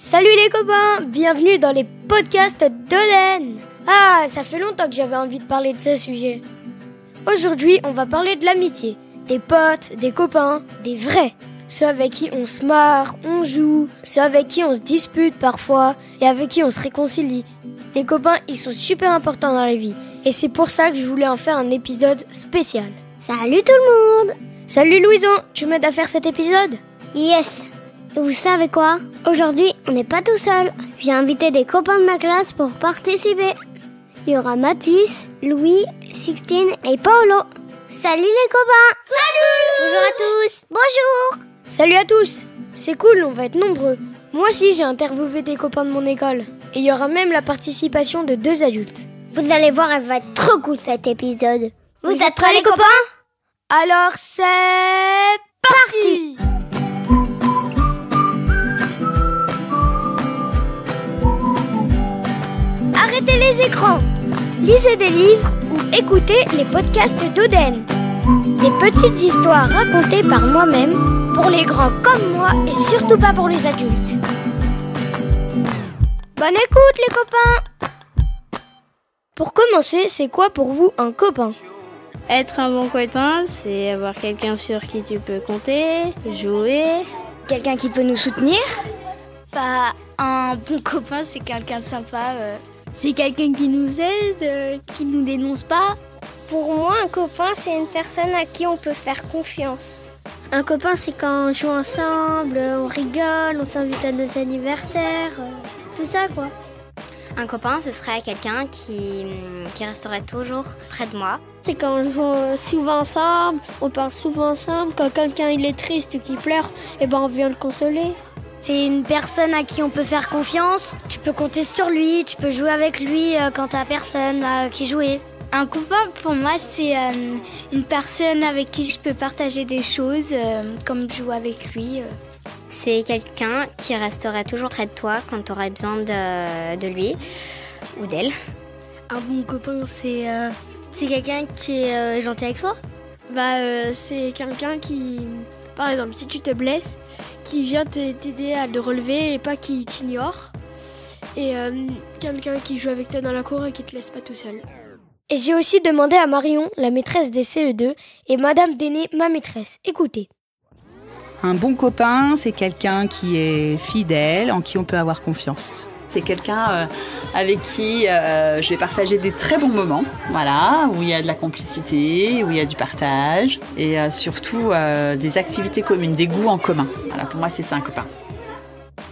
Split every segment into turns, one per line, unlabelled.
Salut les copains, bienvenue dans les podcasts d'Oden. Ah, ça fait longtemps que j'avais envie de parler de ce sujet. Aujourd'hui, on va parler de l'amitié, des potes, des copains, des vrais. Ceux avec qui on se marre, on joue, ceux avec qui on se dispute parfois et avec qui on se réconcilie. Les copains, ils sont super importants dans la vie et c'est pour ça que je voulais en faire un épisode spécial.
Salut tout le monde!
Salut Louison, tu m'aides à faire cet épisode?
Yes! Et vous savez quoi? Aujourd'hui, on n'est pas tout seul. J'ai invité des copains de ma classe pour participer. Il y aura Mathis, Louis, Sixtine et Paolo. Salut les copains!
Salut!
Bonjour à tous! Bonjour!
Salut à tous! C'est cool, on va être nombreux. Moi aussi, j'ai interviewé des copains de mon école. Et il y aura même la participation de 2 adultes.
Vous allez voir, elle va être trop cool cet épisode. Vous êtes prêts les copains?
Alors c'est parti! Arrêtez les écrans, lisez des livres ou écoutez les podcasts d'Oden. Des petites histoires racontées par moi-même, pour les grands comme moi et surtout pas pour les adultes. Bonne écoute les copains! Pour commencer, c'est quoi pour vous un copain?
Être un bon copain, c'est avoir quelqu'un sur qui tu peux compter, jouer.
Quelqu'un qui peut nous soutenir?
Un bon copain, c'est quelqu'un de sympa. C'est quelqu'un qui nous aide, qui nous dénonce pas.
Pour moi, un copain, c'est une personne à qui on peut faire confiance.
Un copain, c'est quand on joue ensemble, on rigole, on s'invite à nos anniversaires, tout ça quoi.
Un copain, ce serait quelqu'un qui resterait toujours près de moi.
C'est quand on joue souvent ensemble, on parle souvent ensemble. Quand quelqu'un il est triste ou qu'il pleure, on vient le consoler.
C'est une personne à qui on peut faire confiance. Tu peux compter sur lui, tu peux jouer avec lui quand t'as personne à qui jouer.
Un copain, pour moi, c'est une personne avec qui je peux partager des choses, comme jouer avec lui.
C'est quelqu'un qui resterait toujours près de toi quand tu aurais besoin de lui ou d'elle.
Un bon copain, c'est quelqu'un qui est gentil avec soi. C'est quelqu'un qui, par exemple, si tu te blesses, qui vient t'aider à te relever et pas qui t'ignore. Et quelqu'un qui joue avec toi dans la cour et qui te laisse pas tout seul.
Et j'ai aussi demandé à Marion, la maîtresse des CE2, et Madame Déné, ma maîtresse. Écoutez.
Un bon copain, c'est quelqu'un qui est fidèle, en qui on peut avoir confiance. C'est quelqu'un avec qui je vais partager des très bons moments, voilà, où il y a de la complicité, où il y a du partage, et surtout des activités communes, des goûts en commun. Voilà, pour moi, c'est ça un copain.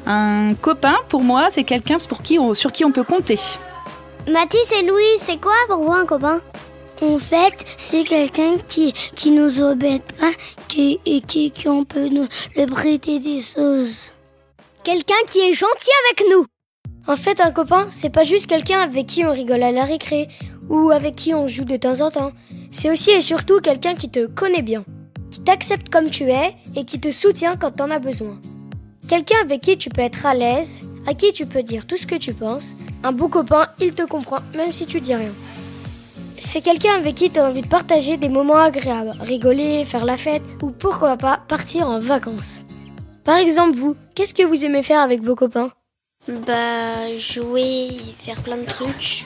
Un copain, pour moi, c'est quelqu'un sur qui on peut compter.
Mathis et Louis, c'est quoi pour vous un copain? En fait, c'est quelqu'un qui nous embête pas et qui on peut nous le prêter des choses.
Quelqu'un qui est gentil avec nous. En fait, un copain, c'est pas juste quelqu'un avec qui on rigole à la récré ou avec qui on joue de temps en temps. C'est aussi et surtout quelqu'un qui te connaît bien, qui t'accepte comme tu es et qui te soutient quand t'en as besoin. Quelqu'un avec qui tu peux être à l'aise, à qui tu peux dire tout ce que tu penses. Un bon copain, il te comprend, même si tu dis rien. C'est quelqu'un avec qui tu as envie de partager des moments agréables, rigoler, faire la fête ou pourquoi pas partir en vacances. Par exemple, vous, qu'est-ce que vous aimez faire avec vos copains?
Jouer, faire plein de trucs.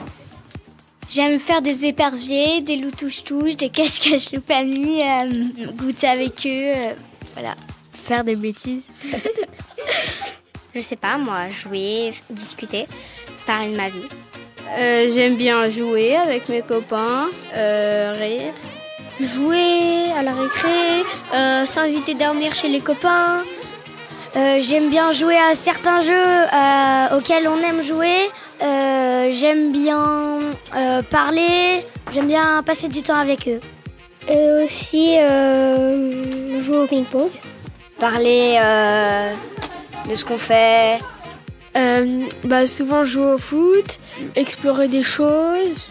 J'aime faire des éperviers, des loups touche-touche, des cache-cache loup famille, goûter avec eux, voilà, faire des bêtises.
Je sais pas, moi, jouer, discuter, parler de ma vie.
J'aime bien jouer avec mes copains, rire.
Jouer à la récré, s'inviter dormir chez les copains. J'aime bien jouer à certains jeux auxquels on aime jouer. J'aime bien parler. J'aime bien passer du temps avec eux.
Et aussi jouer au ping-pong.
Parler de ce qu'on fait.
Souvent jouer au foot, explorer des choses.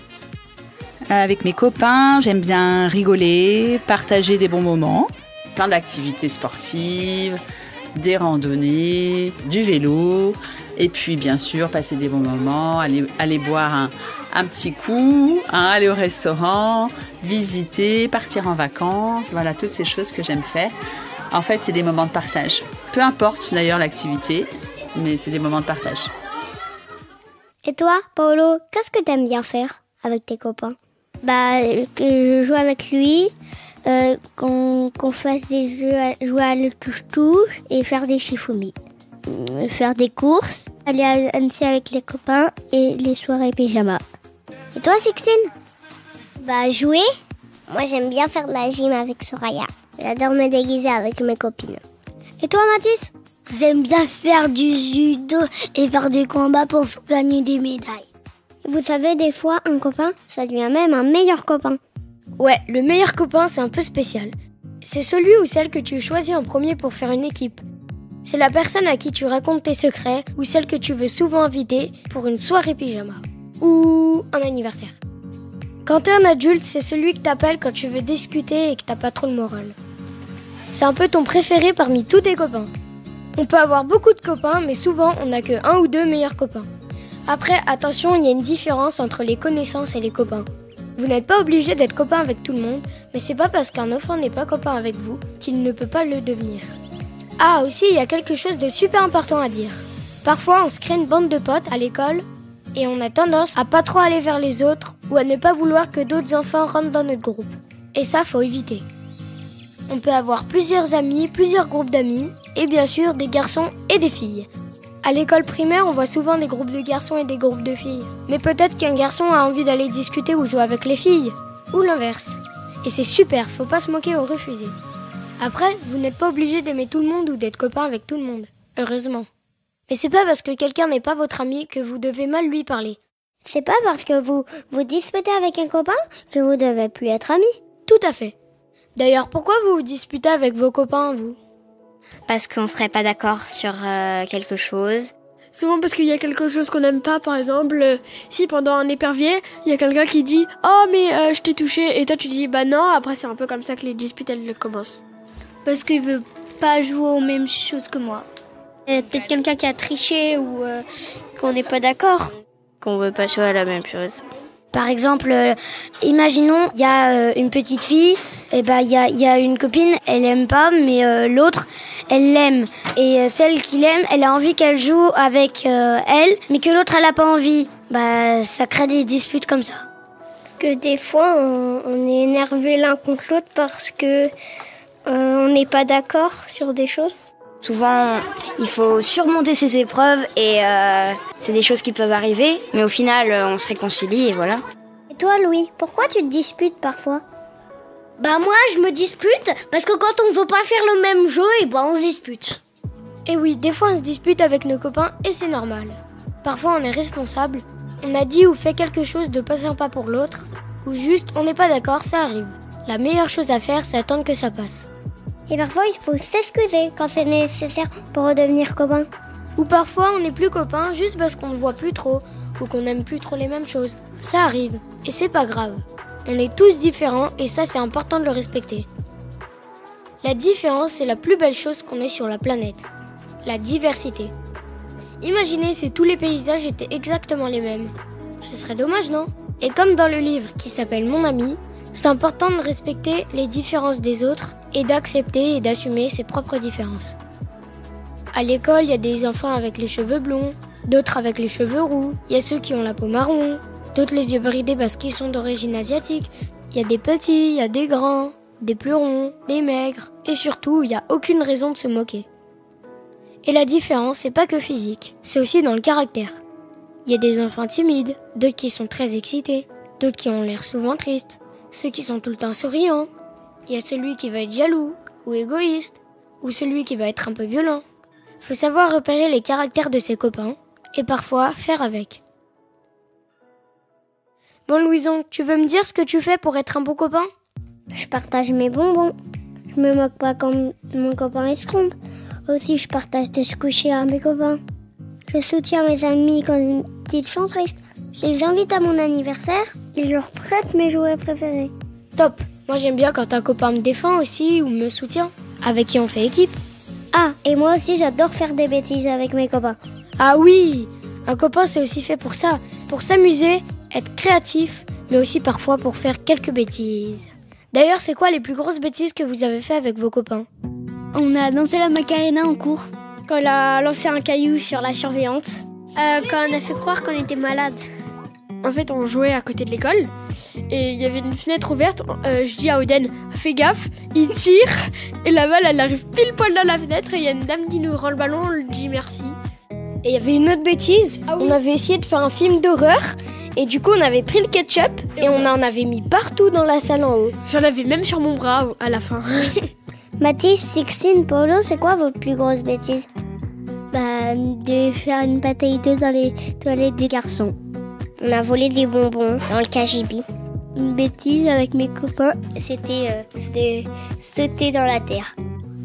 Avec mes copains, j'aime bien rigoler, partager des bons moments. Plein d'activités sportives, des randonnées, du vélo. Et puis bien sûr, passer des bons moments, aller boire un petit coup, aller au restaurant, visiter, partir en vacances. Voilà, toutes ces choses que j'aime faire. En fait, c'est des moments de partage. Peu importe d'ailleurs l'activité, mais c'est des moments de partage.
Et toi, Paolo, qu'est-ce que t'aimes bien faire avec tes copains?
Que je joue avec lui, qu'on fasse des jeux, jouer à la touche-touche et faire des shifumi. Faire des courses, aller à Annecy avec les copains et les soirées pyjama.
Et toi, Sixtine? Jouer. Moi, j'aime bien faire de la gym avec Soraya. J'adore me déguiser avec mes copines. Et toi, Mathis?
J'aime bien faire du judo et faire des combats pour gagner des médailles.
Vous savez, des fois, un copain, ça devient même un meilleur copain.
Ouais, le meilleur copain, c'est un peu spécial. C'est celui ou celle que tu choisis en premier pour faire une équipe. C'est la personne à qui tu racontes tes secrets ou celle que tu veux souvent inviter pour une soirée pyjama ou un anniversaire. Quand t'es un adulte, c'est celui que t'appelles quand tu veux discuter et que t'as pas trop le moral. C'est un peu ton préféré parmi tous tes copains. On peut avoir beaucoup de copains, mais souvent on n'a que 1 ou 2 meilleurs copains. Après, attention, il y a une différence entre les connaissances et les copains. Vous n'êtes pas obligé d'être copain avec tout le monde, mais c'est pas parce qu'un enfant n'est pas copain avec vous qu'il ne peut pas le devenir. Ah, aussi, il y a quelque chose de super important à dire. Parfois, on se crée une bande de potes à l'école et on a tendance à pas trop aller vers les autres ou à ne pas vouloir que d'autres enfants rentrent dans notre groupe. Et ça, faut éviter. On peut avoir plusieurs amis, plusieurs groupes d'amis, et bien sûr des garçons et des filles. À l'école primaire, on voit souvent des groupes de garçons et des groupes de filles. Mais peut-être qu'un garçon a envie d'aller discuter ou jouer avec les filles, ou l'inverse. Et c'est super, faut pas se moquer ou refuser. Après, vous n'êtes pas obligé d'aimer tout le monde ou d'être copain avec tout le monde, heureusement. Mais c'est pas parce que quelqu'un n'est pas votre ami que vous devez mal lui parler.
C'est pas parce que vous vous disputez avec un copain que vous devez plus être amis.
Tout à fait. D'ailleurs, pourquoi vous vous disputez avec vos copains, vous?
Parce qu'on serait pas d'accord sur quelque chose.
Souvent parce qu'il y a quelque chose qu'on n'aime pas, par exemple, si pendant un épervier, il y a quelqu'un qui dit « Oh mais je t'ai touché » et toi tu dis « Bah non », après c'est un peu comme ça que les disputes elles commencent.
Parce qu'il veut pas jouer aux mêmes choses que moi. Il y a peut-être quelqu'un qui a triché ou qu'on n'est pas d'accord.
Qu'on veut pas jouer à la même chose.
Par exemple, imaginons, il y a une petite fille, et il y a une copine, elle aime pas, mais l'autre, elle l'aime. Et celle qui l'aime, elle a envie qu'elle joue avec elle, mais que l'autre, elle a pas envie. Ça crée des disputes comme ça.
Parce que des fois, on est énervé l'un contre l'autre parce que on n'est pas d'accord sur des choses.
Souvent, il faut surmonter ces épreuves et c'est des choses qui peuvent arriver, mais au final, on se réconcilie et voilà.
Et toi, Louis, pourquoi tu te disputes parfois?
Moi, je me dispute parce que quand on veut pas faire le même jeu, on se dispute. Et oui, des fois, on se dispute avec nos copains et c'est normal. Parfois, on est responsable, on a dit ou fait quelque chose de pas sympa pour l'autre, ou juste on n'est pas d'accord, ça arrive. La meilleure chose à faire, c'est attendre que ça passe.
Et parfois, il faut s'excuser quand c'est nécessaire pour redevenir copain.
Ou parfois, on n'est plus copain juste parce qu'on ne voit plus trop ou qu'on n'aime plus trop les mêmes choses. Ça arrive, et c'est pas grave. On est tous différents et ça, c'est important de le respecter. La différence, c'est la plus belle chose qu'on ait sur la planète. La diversité. Imaginez si tous les paysages étaient exactement les mêmes. Ce serait dommage, non? Et comme dans le livre qui s'appelle Mon ami, c'est important de respecter les différences des autres et d'accepter et d'assumer ses propres différences. À l'école, il y a des enfants avec les cheveux blonds, d'autres avec les cheveux roux, il y a ceux qui ont la peau marron, d'autres les yeux bridés parce qu'ils sont d'origine asiatique, il y a des petits, il y a des grands, des plus ronds, des maigres, et surtout, il n'y a aucune raison de se moquer. Et la différence, c'est pas que physique, c'est aussi dans le caractère. Il y a des enfants timides, d'autres qui sont très excités, d'autres qui ont l'air souvent tristes, ceux qui sont tout le temps souriants. Il y a celui qui va être jaloux ou égoïste, ou celui qui va être un peu violent. Faut savoir repérer les caractères de ses copains et parfois faire avec. Bon Louison, tu veux me dire ce que tu fais pour être un bon copain?
Je partage mes bonbons. Je me moque pas quand mon copain escombe. Aussi, je partage des couchers à mes copains. Je soutiens mes amis quand ils sont tristes. Je les invite à mon anniversaire et je leur prête mes jouets préférés.
Top! Moi j'aime bien quand un copain me défend aussi ou me soutient, avec qui on fait équipe.
Ah, et moi aussi j'adore faire des bêtises avec mes copains.
Ah oui! Un copain c'est aussi fait pour ça, pour s'amuser, être créatif, mais aussi parfois pour faire quelques bêtises. D'ailleurs, c'est quoi les plus grosses bêtises que vous avez fait avec vos copains?
On a dansé la Macarena en cours. Quand elle a lancé un caillou sur la surveillante.
Quand on a fait croire qu'on était malade.
En fait, on jouait à côté de l'école et il y avait une fenêtre ouverte. Je dis à Oden, fais gaffe, il tire et la balle, elle arrive pile poil dans la fenêtre et il y a une dame qui nous rend le ballon, on lui dit merci.
Et il y avait une autre bêtise. On avait essayé de faire un film d'horreur et du coup, on avait pris le ketchup et on en avait mis partout dans la salle en haut.
J'en avais même sur mon bras à la fin.
Mathis, Sixtine, Paolo, c'est quoi votre plus grosse bêtise? De faire une bataille d'eau dans les toilettes des garçons.
On a volé des bonbons dans le KGB.
Une bêtise avec mes copains, c'était de sauter dans la terre.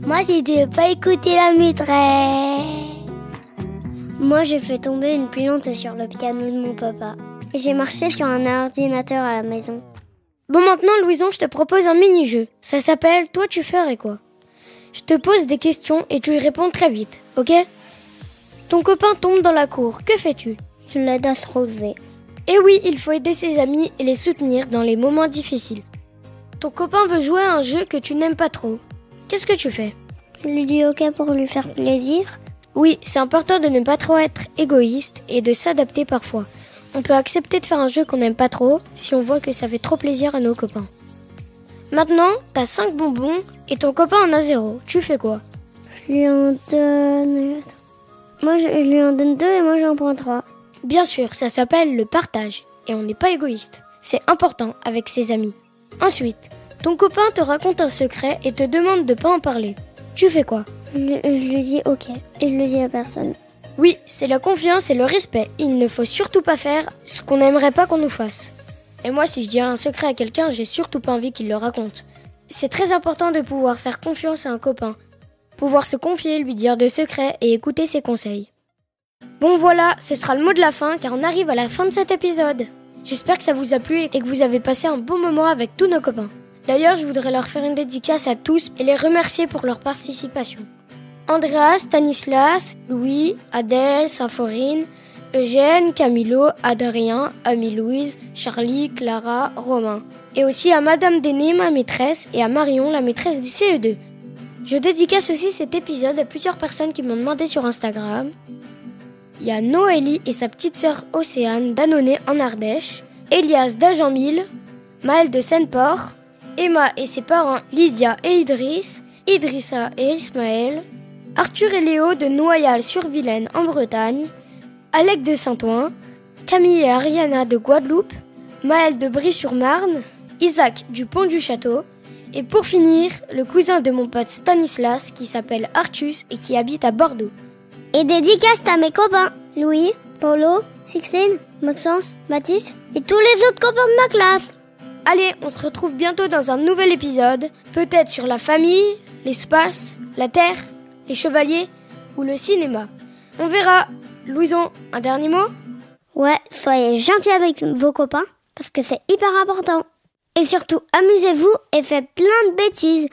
Moi, j'ai de pas écouter la maîtresse. Moi, j'ai fait tomber une plante sur le piano de mon papa. J'ai marché sur un ordinateur à la maison.
Bon, maintenant, Louison, je te propose un mini-jeu. Ça s'appelle « Toi, tu ferais quoi ?» Je te pose des questions et tu y réponds très vite, ok? Ton copain tombe dans la cour, que fais-tu?
Je l'aide à se relever.
Et oui, il faut aider ses amis et les soutenir dans les moments difficiles. Ton copain veut jouer à un jeu que tu n'aimes pas trop. Qu'est-ce que tu fais?
Je lui dis ok pour lui faire plaisir.
Oui, c'est important de ne pas trop être égoïste et de s'adapter parfois. On peut accepter de faire un jeu qu'on n'aime pas trop si on voit que ça fait trop plaisir à nos copains. Maintenant, t'as 5 bonbons et ton copain en a 0. Tu fais quoi?
Je lui en donne... Moi, je lui en donne 2 et moi j'en prends 3.
Bien sûr, ça s'appelle le partage et on n'est pas égoïste. C'est important avec ses amis. Ensuite, ton copain te raconte un secret et te demande de pas en parler. Tu fais quoi?
Je lui dis ok et je le dis à personne.
Oui, c'est la confiance et le respect. Il ne faut surtout pas faire ce qu'on n'aimerait pas qu'on nous fasse. Et moi, si je dis un secret à quelqu'un, j'ai surtout pas envie qu'il le raconte. C'est très important de pouvoir faire confiance à un copain. Pouvoir se confier, lui dire de secrets et écouter ses conseils. Bon voilà, ce sera le mot de la fin car on arrive à la fin de cet épisode. J'espère que ça vous a plu et que vous avez passé un bon moment avec tous nos copains. D'ailleurs, je voudrais leur faire une dédicace à tous et les remercier pour leur participation. Andreas, Stanislas, Louis, Adèle, Symphorine, Eugène, Camilo, Adrien, Amy-Louise, Charlie, Clara, Romain. Et aussi à Madame Déné, ma maîtresse, et à Marion, la maîtresse des CE2. Je dédicace aussi cet épisode à plusieurs personnes qui m'ont demandé sur Instagram. Il y a Noélie et sa petite sœur Océane d'Annonay en Ardèche, Elias d'Agenmille, Maëlle de Seine-Port, Emma et ses parents Lydia et Idriss, Idrissa et Ismaël, Arthur et Léo de Noyal-sur-Vilaine en Bretagne, Alec de Saint-Ouen, Camille et Ariana de Guadeloupe, Maëlle de Brie-sur-Marne, Isaac du Pont-du-Château, et pour finir, le cousin de mon pote Stanislas qui s'appelle Artus et qui habite à Bordeaux.
Et dédicace à mes copains, Louis, Paolo, Sixtine, Maxence, Mathis et tous les autres copains de ma classe.
Allez, on se retrouve bientôt dans un nouvel épisode, peut-être sur la famille, l'espace, la terre, les chevaliers ou le cinéma. On verra. Louison, un dernier mot?
Ouais, soyez gentils avec vos copains parce que c'est hyper important. Et surtout, amusez-vous et faites plein de bêtises.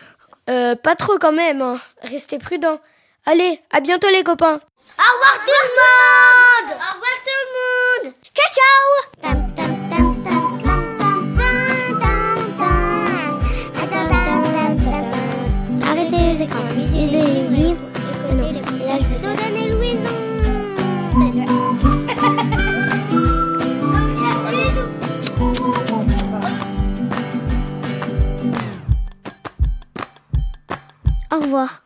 Pas trop quand même, hein. Restez prudents. Allez, à bientôt les copains.
Au revoir tout le monde. Au revoir tout le monde. Ciao ciao. Arrêtez les écrans, lisez les livres. Là, je peux te donner Louison. Au revoir.